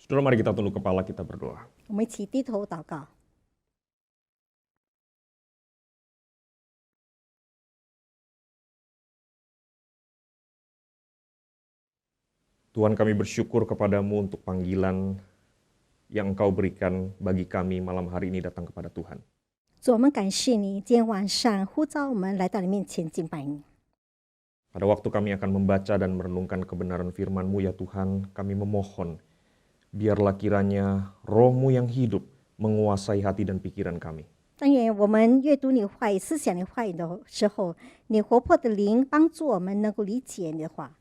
Saudara, mari kita tunduk kepala, kita berdoa. 我们一起低头祷告。 Tuhan, kami bersyukur kepadamu untuk panggilan yang Engkau berikan bagi kami malam hari ini datang kepada Tuhan. 主，我们感谢你，今天晚上呼召我们来到你面前敬拜你。 Pada waktu kami akan membaca dan merenungkan kebenaran firman-Mu ya Tuhan, kami memohon, biarlah kiranya Roh-Mu yang hidup menguasai hati dan pikiran kami. 但愿我们阅读你的话语、思想你的话语的时候，你活泼的灵帮助我们能够理解你的话。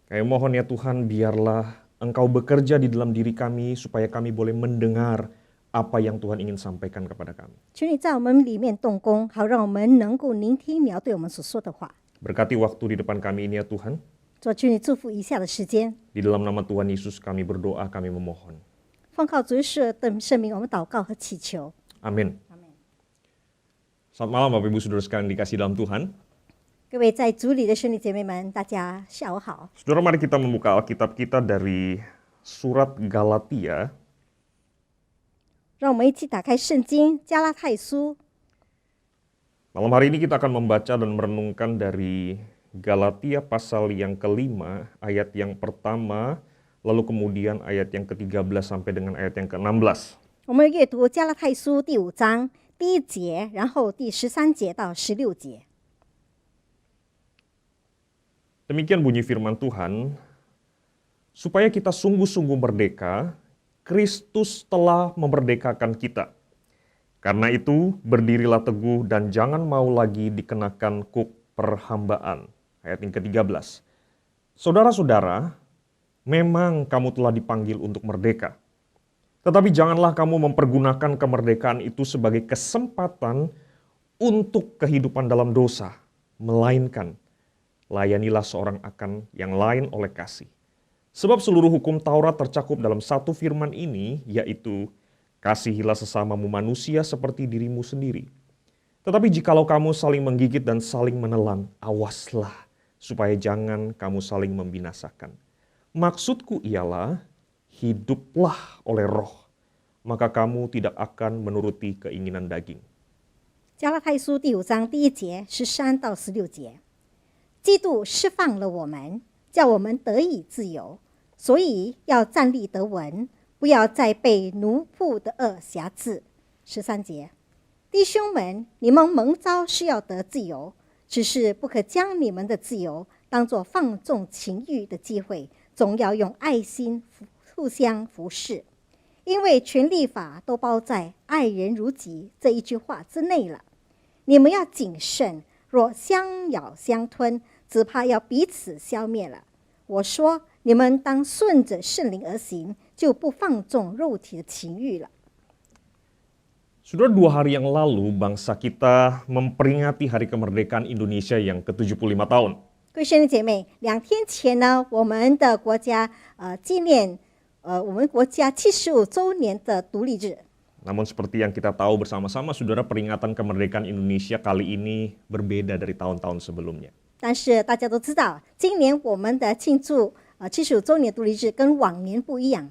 Kami mohon ya Tuhan, biarlah Engkau bekerja di dalam diri kami supaya kami boleh mendengar apa yang Tuhan ingin sampaikan kepada kami. 求你在我们里面动工，好让我们能够聆听你要对我们所说的话。 Berkati waktu di depan kami ini ya Tuhan. 主，求你祝福以下的时间， Di dalam nama Tuhan Yesus kami berdoa, kami memohon. 奉靠主耶稣的圣名，我们祷告和祈求。 Amin. Selamat malam Bapak Ibu Saudara sekalian dikasih dalam Tuhan. 各位在主里的兄弟姐妹们，大家下午好。 Saudara, mari kita membuka Alkitab kita dari surat Galatia. 让我们一起打开圣经加拉太书。 Malam hari ini kita akan membaca dan merenungkan dari Galatia pasal yang kelima, ayat yang pertama, lalu kemudian ayat yang ke-13 sampai dengan ayat yang ke-16. 我们阅读加拉太书第5章第1节，然后第13节到16节。 Demikian bunyi firman Tuhan, supaya kita sungguh-sungguh merdeka, Kristus telah memerdekakan kita. Karena itu, berdirilah teguh dan jangan mau lagi dikenakan kuk perhambaan. Ayat yang ke-13. Saudara-saudara, memang kamu telah dipanggil untuk merdeka. Tetapi janganlah kamu mempergunakan kemerdekaan itu sebagai kesempatan untuk kehidupan dalam dosa, melainkan layanilah seorang akan yang lain oleh kasih. Sebab seluruh hukum Taurat tercakup dalam satu firman ini, yaitu kasihilah sesamamu manusia seperti dirimu sendiri. Tetapi jikalau kamu saling menggigit dan saling menelan, awaslah supaya jangan kamu saling membinasakan. Maksudku ialah, hiduplah oleh roh, maka kamu tidak akan menuruti keinginan daging. 加拉太书第5章第1节13到16节。 基督释放了我们，叫我们得以自由，所以要站立得稳，不要再被奴仆的恶辖制。13节，弟兄们，你们蒙召是要得自由，只是不可将你们的自由当作放纵情欲的机会，总要用爱心互相服侍，因为全律法都包在“爱人如己”这一句话之内了。你们要谨慎，若相咬相吞， 只怕要彼此消灭了。我说，你们当顺着圣灵而行，就不放纵肉体的情欲了。 Sudah 2 hari yang lalu, bangsa kita memperingati Hari Kemerdekaan Indonesia yang ke-75 tahun. 各位兄弟姐妹，2天前呢，我们的国家纪念我们国家75周年的独立日。 Namun seperti yang kita tahu bersama-sama, saudara, peringatan kemerdekaan Indonesia kali ini berbeda dari tahun-tahun sebelumnya. 但是大家都知道，今年我们的庆祝75周年独立日跟往年不一样。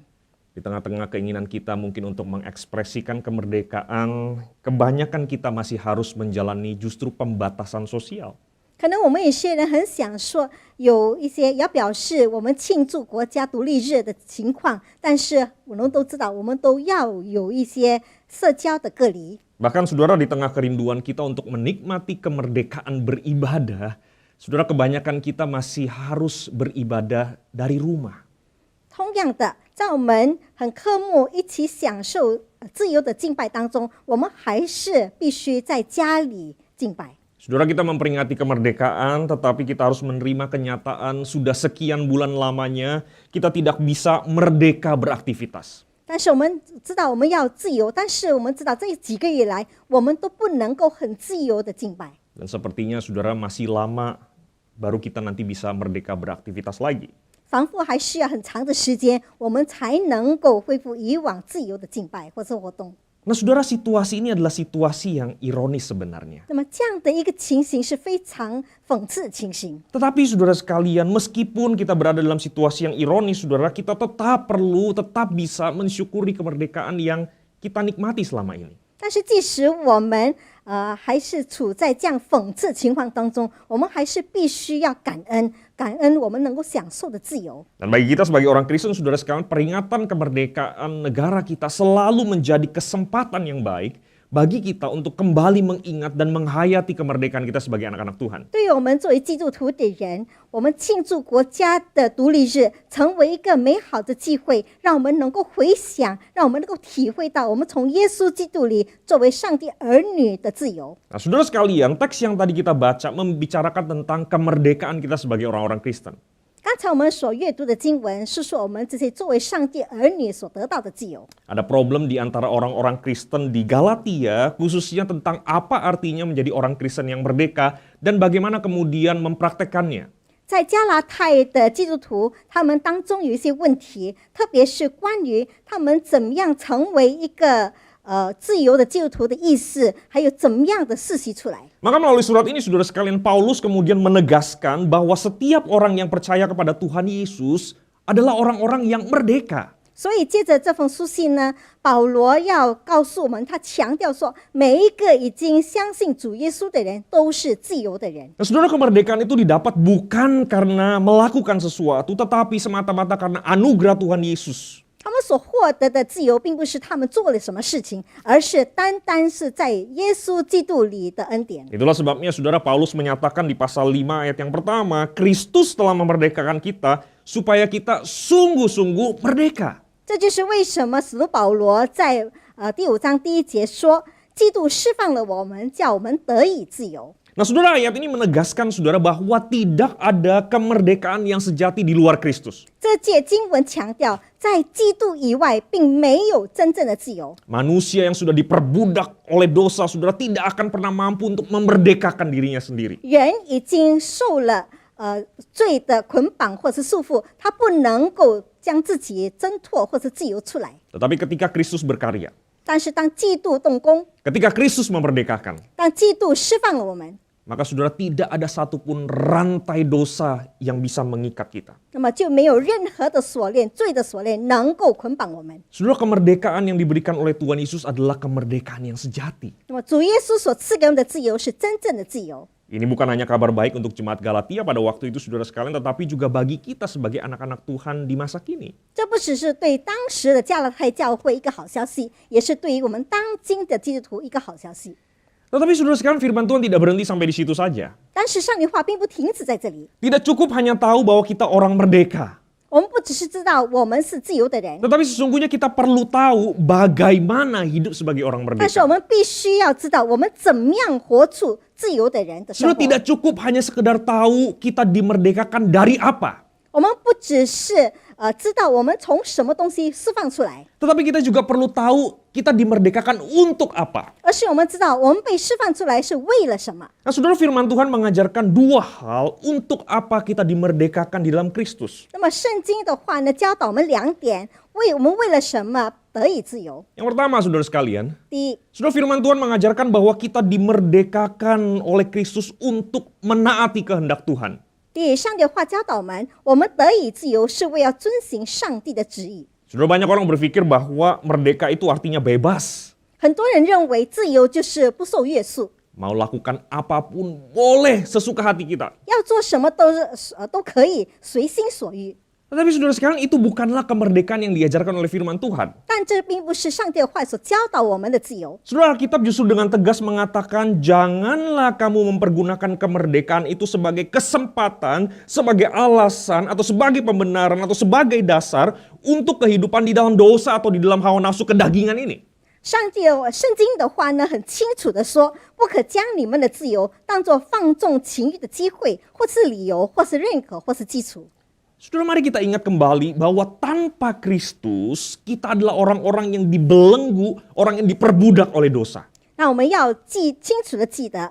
Di tengah-tengah keinginan kita mungkin untuk mengekspresikan kemerdekaan, kebanyakan kita masih harus menjalani justru pembatasan sosial. 可能我们有些人很想说，有一些要表示我们庆祝国家独立日的情况，但是我们都知道，我们都要有一些社交的隔离。 Bahkan saudara, di tengah kerinduan kita untuk menikmati kemerdekaan beribadah, saudara, kebanyakan kita masih harus beribadah dari rumah. 同样的，在我们很渴慕一起享受自由的敬拜当中，我们还是必须在家里敬拜。 Saudara, kita memperingati kemerdekaan, tetapi kita harus menerima kenyataan sudah sekian bulan lamanya kita tidak bisa merdeka beraktivitas. 但是我们知道我们要自由，但是我们知道这几个月来，我们都不能够很自由的敬拜。 Dan sepertinya saudara masih lama baru kita nanti bisa merdeka beraktivitas lagi. 仿佛还需要很长的时间，我们才能够恢复以往自由的敬拜或者活动。Nah saudara, situasi ini adalah situasi yang ironis sebenarnya. 那么这样的一个情形是非常讽刺的情形。 Tetapi saudara sekalian, meskipun kita berada dalam situasi yang ironis, saudara, kita tetap bisa mensyukuri kemerdekaan yang kita nikmati selama ini. 但是即使我们还是处在这样讽刺情况当中，我们还是必须要感恩，感恩我们能够享受的自由。 Dan bagi kita sebagai orang Kristen, saudara sekalian, peringatan kemerdekaan negara kita selalu menjadi kesempatan yang baik bagi kita untuk kembali mengingat dan menghayati kemerdekaan kita sebagai anak-anak Tuhan. 对于我们作为基督徒的人，我们庆祝国家的独立日，成为一个美好的机会，让我们能够回想，让我们能够体会到我们从耶稣基督里作为上帝儿女的自由。 Nah, saudara sekalian, teks yang tadi kita baca membicarakan tentang kemerdekaan kita sebagai orang-orang Kristen. 刚才我们所阅读的经文是说我们这些作为上帝儿女所得到的自由。 Ada problem di antara orang-orang Kristen di Galatia, khususnya tentang apa artinya menjadi orang Kristen yang merdeka dan bagaimana kemudian mempraktekannya. 在加拉太的基督徒，他们当中有一些问题，特别是关于他们怎么样成为一个自由的基督徒的意思，还有怎么样的世袭出来。 Maka melalui surat ini, saudara sekalian, Paulus kemudian menegaskan bahwa setiap orang yang percaya kepada Tuhan Yesus adalah orang-orang yang merdeka. 所以接着这封书信呢，保罗要告诉我们，他强调说，每一个已经相信主耶稣的人都是自由的人。 Nah, saudara, kemerdekaan itu didapat bukan karena melakukan sesuatu, tetapi semata-mata karena anugerah Tuhan Yesus. 他们所获得的自由，并不是他们做了什么事情，而是单单是在耶稣基督里的恩典。 Itulah sebabnya saudara, Paulus menyatakan di pasal 5 ayat yang pertama, Kristus telah memerdekakan kita supaya kita sungguh-sungguh merdeka. 这就是为什么使徒保罗在第5章第1节说，基督释放了我们，叫我们得以自由。 Nah saudara, ayat ini menegaskan saudara bahwa tidak ada kemerdekaan yang sejati di luar Kristus. 这节经文强调，在基督以外，并没有真正的自由。 Manusia yang sudah diperbudak oleh dosa, saudara, tidak akan pernah mampu untuk memerdekakan dirinya sendiri. 人已经受了罪的捆绑或是束缚，他不能够将自己挣脱或是自由出来。 Tetapi ketika Kristus berkarya, 但是当基督动工， ketika Kristus memerdekakan, 当基督释放了我们， maka saudara, tidak ada satupun rantai dosa yang bisa mengikat kita. 那么就没有任何的锁链、罪的锁链能够捆绑我们。 Saudara, kemerdekaan yang diberikan oleh Tuhan Yesus adalah kemerdekaan yang sejati. 那么主耶稣所赐给我们的自由是真正的自由。 Ini bukan hanya kabar baik untuk jemaat Galatia pada waktu itu, saudara sekalian, tetapi juga bagi kita sebagai anak-anak Tuhan di masa kini. 这不只是对当时的加拉太教会一个好消息，也是对于我们当今的基督徒一个好消息。 Tetapi saudara sekalian, firman Tuhan tidak berhenti sampai di situ saja. 但是上帝话并不停止在这里， Tidak cukup hanya tahu bahwa kita orang merdeka. 我们不只是知道我们是自由的人， Tetapi sesungguhnya kita perlu tahu bagaimana hidup sebagai orang 但是我 merdeka. 们必须要知道我们怎么样活出自由的人的生 Saudara, 活。 tidak cukup hanya sekedar tahu kita dimerdekakan dari apa. 我们不只是知道我们从什么东西释放出来， Tetapi kita juga perlu tahu kita dimerdekakan untuk apa. 而是我们知道我们被释放出来是为了什么。 Nah saudara, firman Tuhan mengajarkan dua hal untuk apa kita dimerdekakan di dalam Kristus. 那么圣经的话呢，教导我们2点，我们为了什么得以自由？ Yang pertama, saudara sekalian, 第一， saudara, firman Tuhan mengajarkan bahwa kita dimerdekakan oleh Kristus untuk menaati kehendak Tuhan. 第一，上帝的话教导我们得以自由是为要遵行上帝的旨意。 Saudara, banyak orang berpikir bahwa merdeka itu artinya bebas. 很多人认为自由就是不受约束， Mau lakukan apapun boleh sesuka hati kita. 要做什么都可以随心所欲。 Tetapi saudara sekalian, itu bukanlah kemerdekaan yang diajarkan oleh firman Tuhan. 但这并不是上帝的话所教导我们的自由。 Saudara, Alkitab justru dengan tegas mengatakan, janganlah kamu mempergunakan kemerdekaan itu sebagai kesempatan, sebagai alasan, atau sebagai pembenaran, atau sebagai dasar untuk kehidupan di dalam dosa atau di dalam hawa nafsu kedagingan ini. 圣经的话呢，很清楚的说，不可将你们的自由当作放纵情欲的机会，或是理由，或是认可，或是基础。 Saudara, mari kita ingat kembali bahwa tanpa Kristus, kita adalah orang-orang yang dibelenggu, orang yang diperbudak oleh dosa. 那我们要清楚的记得，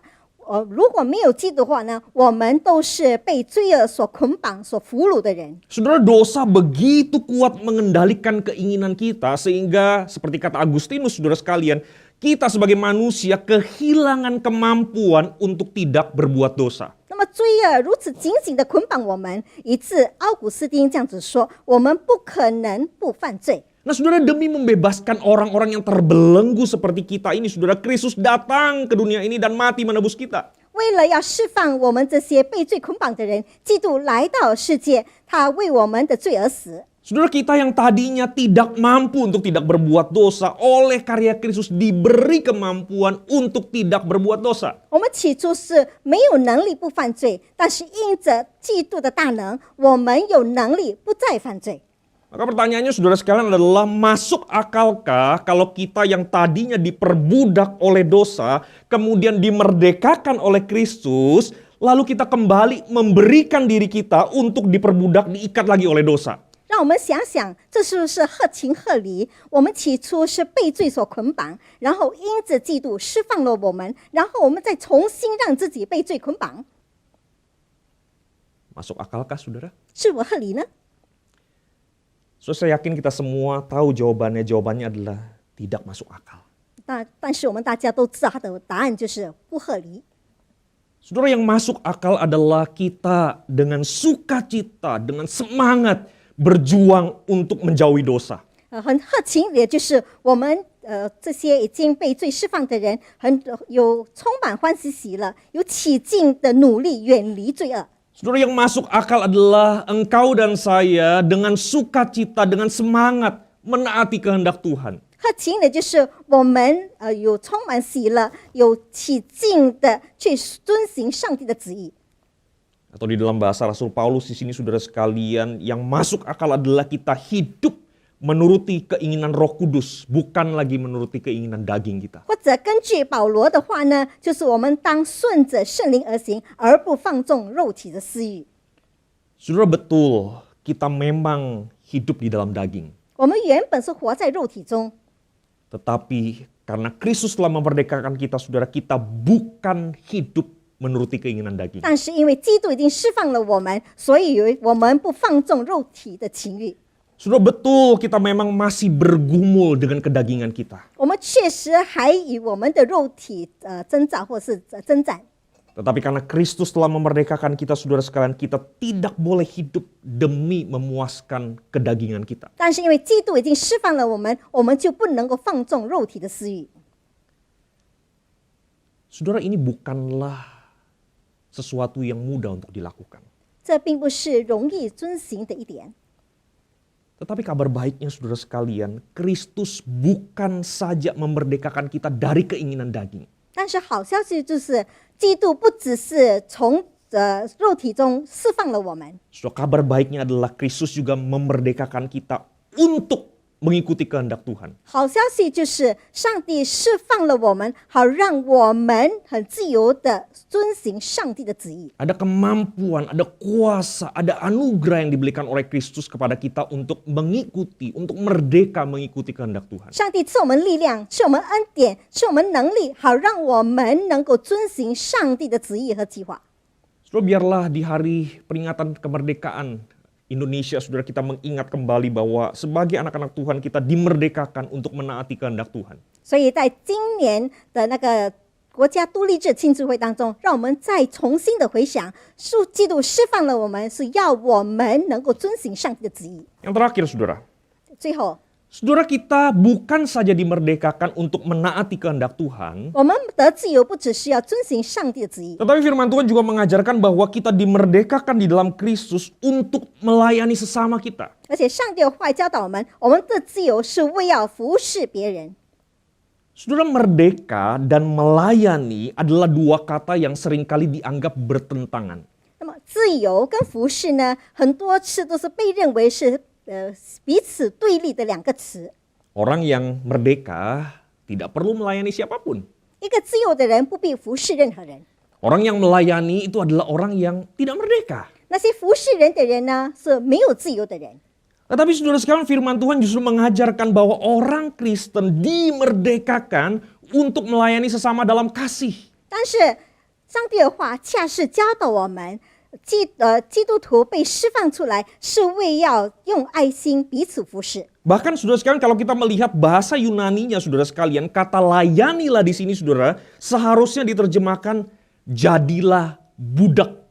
如果没有基督的话呢，我们都是被罪恶所捆绑、所俘虏的人。 Saudara, dosa begitu kuat mengendalikan keinginan kita sehingga seperti kata Agustinus, saudara sekalian, kita sebagai manusia kehilangan kemampuan untuk tidak berbuat dosa. 那么罪恶如此紧紧的捆绑我们，以致奥古斯丁这样子说：我们不可能不犯罪。 Nah saudara, demi membebaskan orang-orang yang terbelenggu seperti kita ini, saudara, Kristus datang ke dunia ini dan mati menebus kita. 为了要释放我们这些被罪捆绑的人，基督来到世界，他为我们的罪而死。 Saudara, kita yang tadinya tidak mampu untuk tidak berbuat dosa, oleh karya Kristus diberi kemampuan untuk tidak berbuat dosa. 我们起初是没有能力不犯罪，但是因着基督的大能，我们有能力不再犯罪。 Maka pertanyaannya saudara sekalian adalah, masuk akalkah kalau kita yang tadinya diperbudak oleh dosa, kemudian dimerdekakan oleh Kristus, lalu kita kembali memberikan diri kita untuk diperbudak, diikat lagi oleh dosa? 让我们想想，这是不是合情合理？我们起初是被罪所捆绑，然后因着基督释放了我们，然后我们再重新让自己被罪捆绑， Masuk akalkah saudara? 是否合理呢？ So, saya yakin kita semua tahu jawabannya adalah tidak masuk akal. 但是我们大家都知道，他的答案就是不合理。 Saudara, yang masuk akal adalah kita dengan sukacita, dengan semangat berjuang untuk menjauhi dosa. 很合情理，就是我们这些已经被罪释放的人，有充满欢喜喜乐，有起劲的努力远离罪恶。 Saudara, yang masuk akal adalah engkau dan saya dengan sukacita, dengan semangat menaati kehendak Tuhan. 合情理就是我们有充满喜乐，有起劲的去遵行上帝的旨意。 Atau di dalam bahasa Rasul Paulus di sini saudara sekalian, yang masuk akal adalah kita hidup menuruti keinginan Roh Kudus, bukan lagi menuruti keinginan daging kita. 或者根据保罗的话呢，就是我们当顺着圣灵而行，而不放纵肉体的私欲。 Saudara, betul kita memang hidup di dalam daging. 我们原本是活在肉体中， Tetapi karena Kristus telah memerdekakan kita, saudara, kita bukan hidup menuruti keinginan daging. 但是因为基督已经释放了我们，所以我们不放纵肉体的情欲。 Saudara, betul kita memang masih bergumul dengan kedagingan kita. 我们确实还与我们的肉体挣扎或是征战， Tetapi karena Kristus telah memerdekakan kita, saudara sekalian, kita tidak boleh hidup demi memuaskan kedagingan kita. 但是因为基督已经释放了我们，我们就不能够放纵肉体的私欲。 Saudara, ini bukanlah sesuatu yang mudah untuk dilakukan. 这并不是容易遵行的一点。 Tetapi kabar baiknya saudara sekalian, Kristus bukan saja memerdekakan kita dari keinginan daging. 但是好消息就是，基督不只是从肉体中释放了我们， Saudara, kabar baiknya adalah Kristus juga memerdekakan kita untuk mengikuti kehendak Tuhan. 好消息就是上帝释放了我们，好让我们很自由的遵行上帝的旨意。 Ada kemampuan, ada kuasa, ada anugerah yang diberikan oleh Kristus kepada kita untuk mengikuti, untuk merdeka mengikuti kehendak Tuhan. 上帝赐我们力量，赐我们恩典，赐我们能力，好让我们能够遵行上帝的旨意和计划。 Saudara, biarlah di hari peringatan kemerdekaan Indonesia, saudara, kita mengingat kembali bahwa sebagai anak-anak Tuhan kita dimerdekakan untuk menaati kehendak Tuhan. 所以在今年的那个国家独立日庆祝会当中，让我们再重新的回想，基督释放了我们，是要我们能够遵行上帝的旨意。 Yang terakhir, saudara. 最后， Saudara, kita bukan saja dimerdekakan untuk menaati kehendak Tuhan, 我们得自由不只是要遵行上帝的旨意， tetapi firman Tuhan juga mengajarkan bahwa kita dimerdekakan di dalam Kristus untuk melayani sesama kita. 而且上帝的话教导我们，我们的自由是为要服侍别人。 Saudara, merdeka dan melayani adalah dua kata yang seringkali dianggap bertentangan. 那么自由跟服侍呢，很多次都是被认为是彼此对立的两个词。 Orang yang merdeka tidak perlu melayani siapapun. 一个自由的人不必服侍任何人， Orang yang melayani itu adalah orang yang tidak merdeka. 那些服侍人的人呢，是没有自由的人。 Tetapi saudara sekalian, firman Tuhan justru mengajarkan bahwa orang Kristen dimerdekakan untuk melayani sesama dalam kasih. 但是上帝的话恰是教导我们，基督徒被释放出来，是为要用爱心彼此服侍。 Bahkan saudara sekalian kalau kita melihat bahasa Yunaninya saudara sekalian, kata layanilah di sini saudara seharusnya diterjemahkan jadilah budak.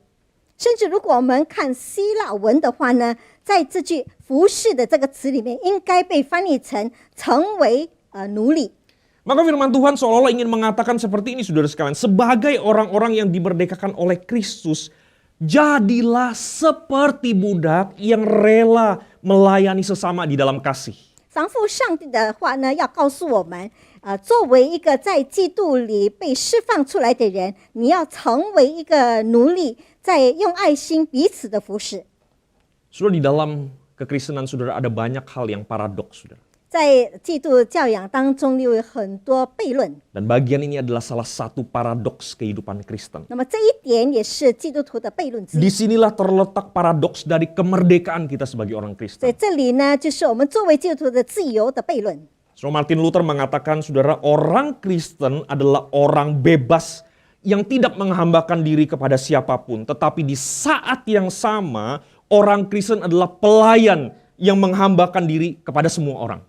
甚至如果我们看希腊文的话呢，在这句服侍的这个词里面，应该被翻译成成为奴隶。 Maka firman Tuhan seolah-olah ingin mengatakan seperti ini saudara sekalian. Sebagai orang-orang yang dimerdekakan oleh Kristus, jadilah seperti budak yang rela melayani sesama di dalam kasih. 仿佛上帝的话呢，要告诉我们，作为一个在基督里被释放出来的人，你要成为一个奴隶，在用爱心彼此的服侍。 Saudara, di dalam kekristenan saudara ada banyak hal yang paradoks saudara. 在基督教养当中，有很多悖论。 Dan bagian ini adalah salah satu paradoks kehidupan Kristen. 那么这一点也是基督徒的悖论之一。 Disinilah terletak paradoks dari kemerdekaan kita sebagai orang 在 Kristen. 这里呢，就是我们作为基督徒的自由的悖论。 So Martin Luther mengatakan, saudara, orang Kristen adalah orang bebas yang tidak menghambakan diri kepada siapapun. Tetapi di saat yang sama, orang Kristen adalah pelayan yang menghambakan diri kepada semua orang.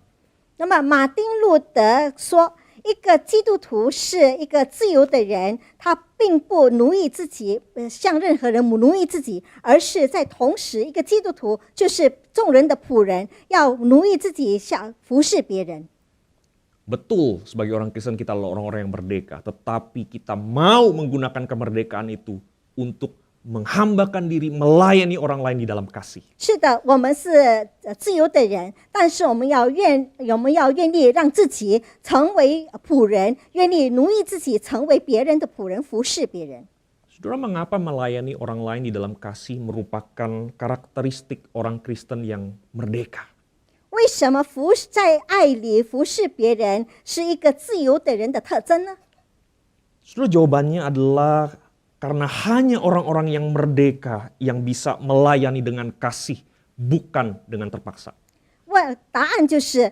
那么马丁路德说，一个基督徒是一个自由的人，他并不奴役自己，向任何人奴役自己，而是在同时，一个基督徒就是众人的仆人，要奴役自己，想服侍别人。 Betul, sebagai orang Kristen kita adalah orang-orang yang merdeka. Tetapi kita mau menggunakan kemerdekaan itu untuk menghambakan diri, melayani orang lain di dalam kasih. 是的，我们是自由的人，但是我们要愿意让自己成为仆人，愿意奴役自己，成为别人的仆人，服侍别人。 Saudara, mengapa melayani orang lain di dalam kasih merupakan karakteristik orang Kristen yang merdeka? 为什么在爱里服侍别人是一个自由的人的特征呢？ Saudara, jawabannya adalah karena hanya orang-orang yang merdeka yang bisa melayani dengan kasih, bukan dengan terpaksa. 答案就是，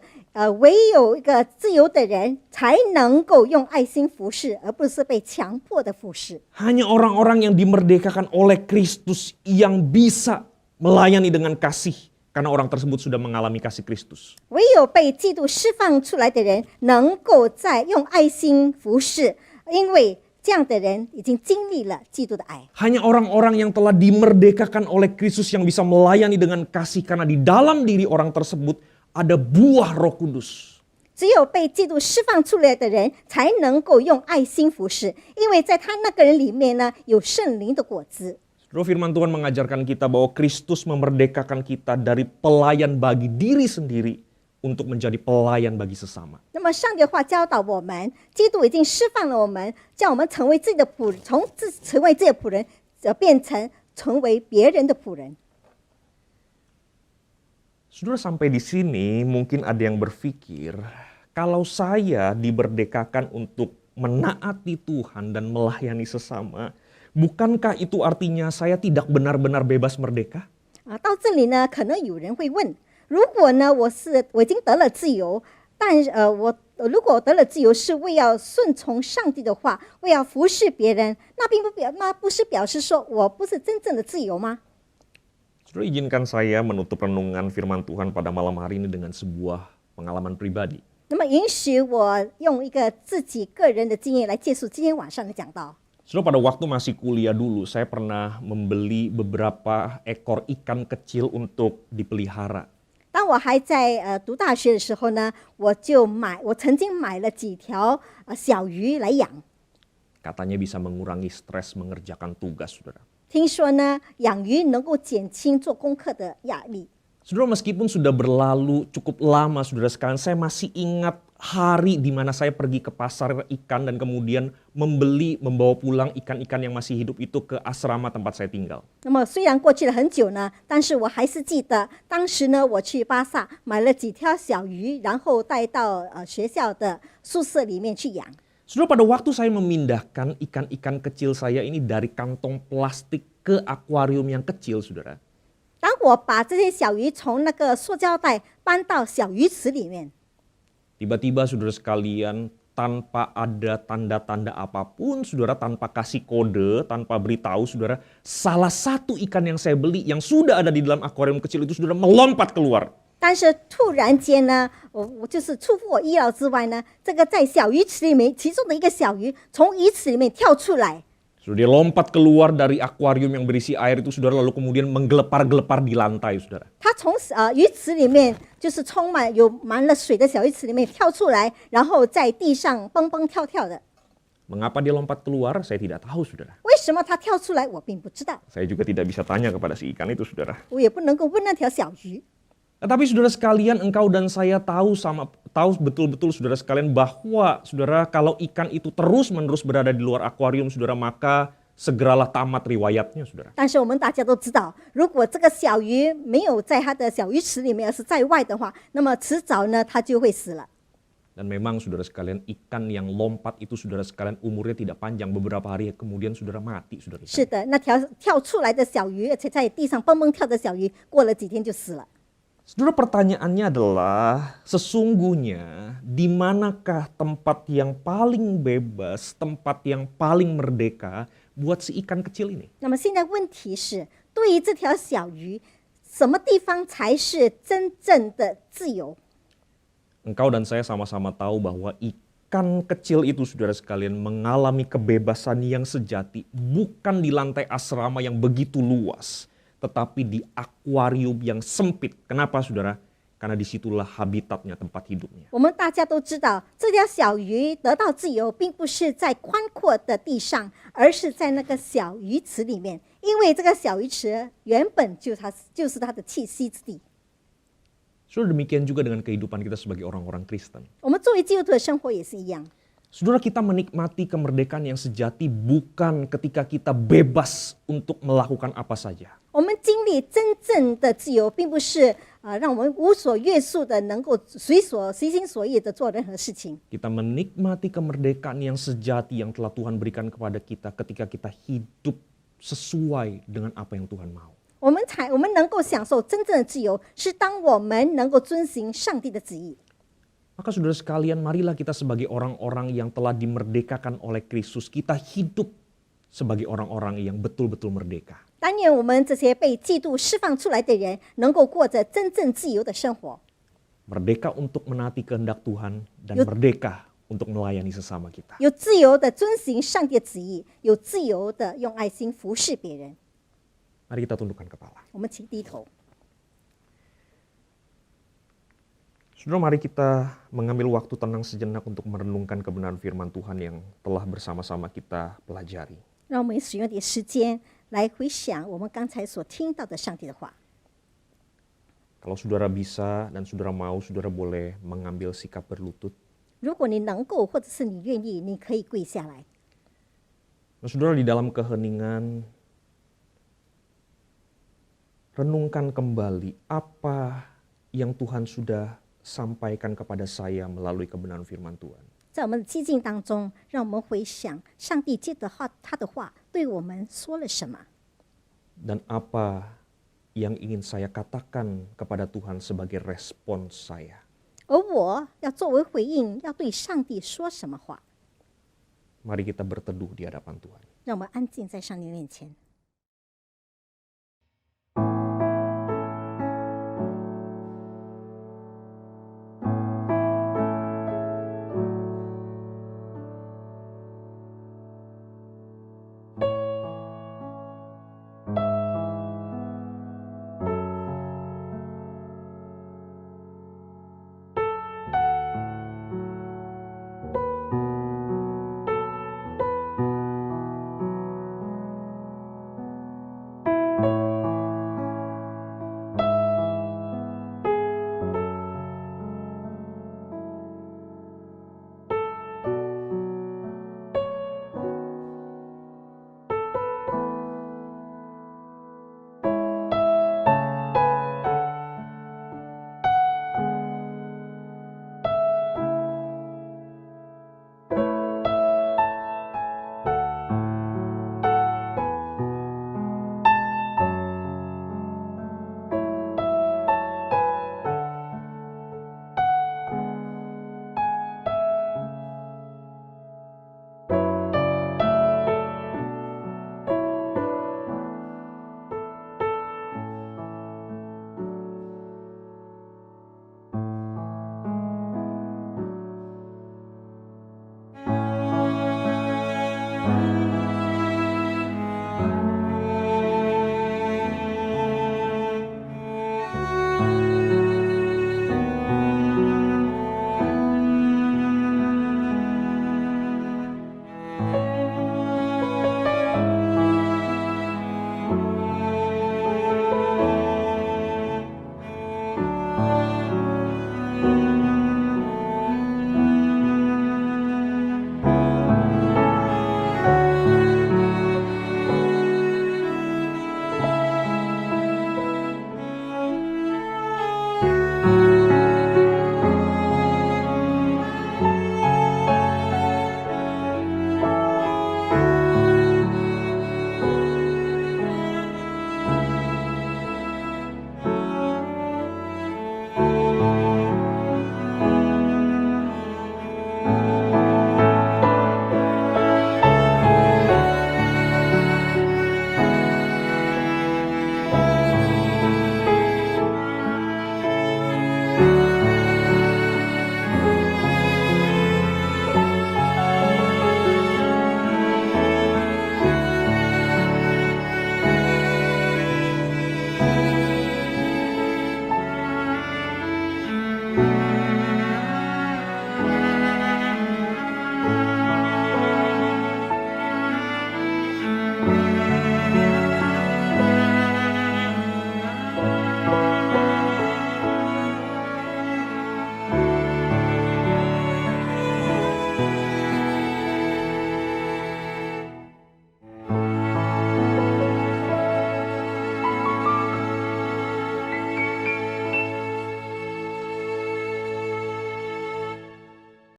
唯有一个自由的人才能够用爱心服侍，而不是被强迫的服侍。 Hanya orang-orang yang dimerdekakan oleh Kristus yang bisa melayani dengan kasih. Karena orang tersebut sudah mengalami kasih Kristus. 唯有被基督释放出来的人，能够用爱心服侍，因为这样的人已经经历了基督的爱。 Hanya orang-orang yang telah dimerdekakan oleh Kristus yang bisa melayani dengan kasih. Karena di dalam diri orang tersebut ada buah Roh Kudus. 只有被基督释放出来的人，才能够用爱心服侍，因为在他那个人里面呢，有圣灵的果子。 Saudara, firman Tuhan mengajarkan kita bahwa Kristus memerdekakan kita dari pelayan bagi diri sendiri untuk menjadi pelayan bagi sesama. 那么上帝的话教导我们，基督已经释放了我们，叫我们成为自己的仆人，成为自己的仆人，变成为别人的仆人。 Saudara, sampai di sini mungkin ada yang berpikir, kalau saya diberdekakan untuk menaati Tuhan dan melayani sesama, bukankah itu artinya saya tidak benar-benar bebas merdeka? 到这里呢，可能有人会问：如果呢，我已经得了自由，但如果我得了自由是为要顺从上帝的话，为要服侍别人，那不是表示说我不是真正的自由吗？ Saudara, izinkan saya menutup renungan firman Tuhan pada malam hari ini dengan sebuah pengalaman pribadi. 那么允许我用一个自己个人的经验来结束今天晚上的讲道。 Saudara, pada waktu masih kuliah dulu, saya pernah membeli beberapa ekor ikan kecil untuk dipelihara. 当我还在读大学的时候呢，我曾经买了几条小鱼来养。 Katanya bisa mengurangi stres mengerjakan tugas, saudara. 听说呢，养鱼能够减轻做功课的压力。 Saudara, meskipun sudah berlalu cukup lama, saudara sekalian, saya masih ingat hari di mana saya pergi ke pasar ikan dan kemudian membawa pulang ikan-ikan yang masih hidup itu ke asrama tempat saya tinggal. 那么虽然过去了很久呢，但是我还是记得当时呢，我去巴萨买了几条小鱼，然后带到学校的宿舍里面去养。 Saudara, pada waktu saya memindahkan ikan-ikan kecil saya ini dari kantong plastik ke akuarium yang kecil, saudara. 当我把这些小鱼从那个塑胶袋搬到小鱼池里面， Tiba-tiba saudara sekalian, tanpa ada tanda-tanda apapun, saudara, tanpa kasih kode, tanpa beritahu, saudara, salah satu ikan yang saya beli yang sudah ada di dalam akuarium kecil itu, saudara, melompat keluar. 但是突然间呢，我就是出乎我意料之外呢，这个在小鱼池里面，其中的一个小鱼从鱼池里面跳出来， Sudah dia lompat keluar dari akuarium yang berisi air itu, saudara, lalu kemudian menggelepar-gelepar di lantai, saudara. 它从鱼池里面就是充满有满了水的小鱼池里面跳出来，然后在地上蹦蹦跳跳的。 Mengapa dia lompat keluar, saya tidak tahu, saudara. 为什么它跳出来，我并不知道， Saya juga tidak bisa tanya kepada si ikan itu, saudara. 我也不能够问那条小鱼。 Tapi saudara sekalian, engkau dan saya tahu betul-betul, saudara sekalian, bahwa saudara, kalau ikan itu terus-menerus berada di luar akuarium, saudara, maka segeralah tamat riwayatnya, saudara. 但是我们大家都知道，如果这个小鱼没有在它的小鱼池里面，而是在外的话，那么迟早呢，它就会死了。 Dan memang saudara sekalian, ikan yang lompat itu, saudara sekalian, umurnya tidak panjang, beberapa hari kemudian saudara mati, saudara. 是的，那条跳出来的小鱼，而且在地上蹦蹦跳的小鱼，过了几天就死了。 Saudara, pertanyaannya adalah, sesungguhnya di manakah tempat yang paling bebas, tempat yang paling merdeka buat si ikan kecil ini? 那么现在问题是，对于这条小鱼，什么地方才是真正的自由？ Engkau dan saya sama-sama tahu bahwa ikan kecil itu, saudara sekalian, mengalami kebebasan yang sejati bukan di lantai asrama yang begitu luas, tetapi di akuarium yang sempit. Kenapa, saudara? Karena disitulah habitatnya, tempat hidupnya. 我们大家都知道，这条小鱼得到自由，并不是在宽阔的地上，而是在那个小鱼池里面，因为这个小鱼池原本就是它的栖息之地。 Saudara, demikian juga dengan kehidupan kita sebagai orang-orang Kristen. 我们作为基督徒的生活也是一样。 Saudara, kita menikmati kemerdekaan yang sejati bukan ketika kita bebas untuk melakukan apa saja. 我们经历真正的自由，并不是让我们无所约束的，能够随心所欲的做任何事情。 Kita menikmati kemerdekaan yang sejati yang telah Tuhan berikan kepada kita ketika kita hidup sesuai dengan apa yang Tuhan mau. 我们能够享受真正的自由，是当我们能够遵行上帝的旨意。 Maka saudara sekalian, marilah kita sebagai orang-orang yang telah dimerdekakan oleh Kristus, kita hidup sebagai orang-orang yang betul-betul merdeka. 但愿我们这些被基督释放出来的人，能够过着真正自由的生活， Merdeka untuk menaati kehendak Tuhan dan Yuk. merdeka untuk melayani sesama kita. 有自由的遵行上帝的旨意，有自由的用爱心服侍别人。 Mari kita tundukkan kepala. 我们请低头。 Saudara, mari kita mengambil waktu tenang sejenak untuk merenungkan kebenaran firman Tuhan yang telah bersama-sama kita pelajari. 让我们使用点时间来回想我们刚才所听到的上帝的话。 Kalau saudara bisa dan saudara mau, saudara boleh mengambil sikap berlutut. 如果你能够，或者是你愿意，你可以跪下来。 Nah, saudara, di dalam keheningan, renungkan kembali apa yang Tuhan sudah sampaikan kepada saya melalui kebenaran firman Tuhan. 在我们的激进当中，让我们回想上帝借着他的话对我们说了什么， Dan apa yang ingin saya katakan kepada Tuhan sebagai respon saya. 而我要作为回应，要对上帝说什么话。 Mari kita berteduh di hadapan Tuhan. 让我们安静在上帝面前。